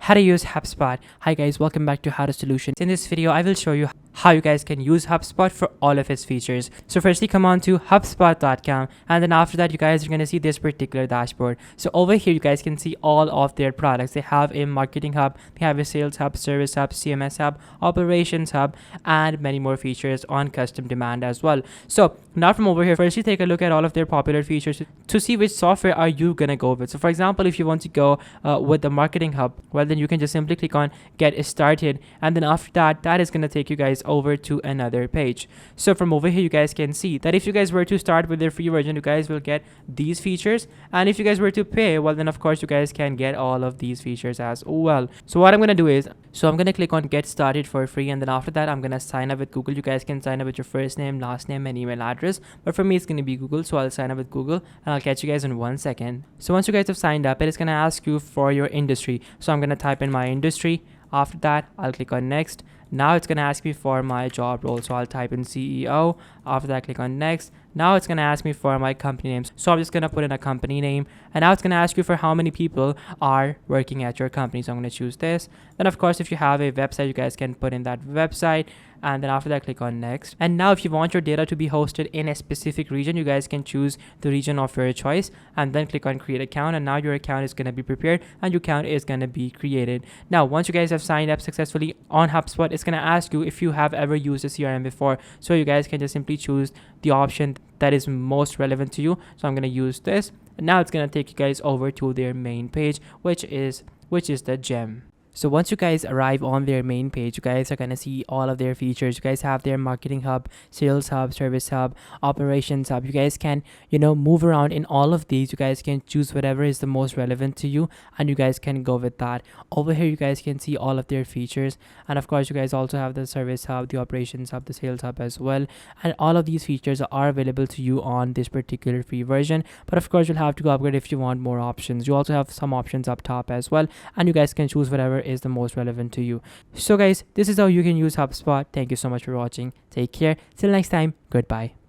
how to use HubSpot. Hi guys, welcome back to How to Solutions. In this video, I will show you how you guys can use HubSpot for all of its features. So firstly, come on to hubspot.com, and then after that, you guys are going to see this particular dashboard. So over here, you guys can see all of their products. They have a marketing hub, they have a sales hub, service hub, CMS hub, operations hub, and many more features on custom demand as well. So now from over here, firstly, take a look at all of their popular features to see which software are you going to go with. So for example, if you want to go with the marketing hub, well, then you can just simply click on get started, and then after that, that is going to take you guys over to another page. So from over here, you guys can see that if you guys were to start with their free version, you guys will get these features, and if you guys were to pay, well, then of course you guys can get all of these features as well. So what I'm going to do is, I'm going to click on get started for free, and then after that, I'm going to sign up with Google. You guys can sign up with your first name, last name, and email address, but for me it's going to be Google, so I'll sign up with Google, and I'll catch you guys in 1 second. So once you guys have signed up, it is going to ask you for your industry. So I'm going to type in my industry. After that, I'll click on next. Now it's going to ask me for my job role, so I'll type in CEO. After that, click on next. Now it's going to ask me for my company name, so I'm just going to put in a company name, and now it's going to ask you for how many people are working at your company. So I'm going to choose this. Then of course, if you have a website, you guys can put in that website, and then after that, click on next. And now if you want your data to be hosted in a specific region, you guys can choose the region of your choice, and then click on create account, and now your account is going to be prepared and your account is going to be created. Now once you guys have signed up successfully on HubSpot, it's going to ask you if you have ever used a CRM before, so you guys can just simply choose the option that is most relevant to you. So I'm going to use this, and now it's going to take you guys over to their main page, which is the gem. So once you guys arrive on their main page, you guys are going to see all of their features. You guys have their marketing hub, sales hub, service hub, operations hub. You guys can, move around in all of these. You guys can choose whatever is the most relevant to you, and you guys can go with that. Over here, you guys can see all of their features. And of course, you guys also have the service hub, the operations hub, the sales hub as well. And all of these features are available to you on this particular free version. But of course, you'll have to upgrade if you want more options. You also have some options up top as well, and you guys can choose whatever is the most relevant to you. So guys, this is how you can use HubSpot. Thank you so much for watching. Take care. Till next time. Goodbye.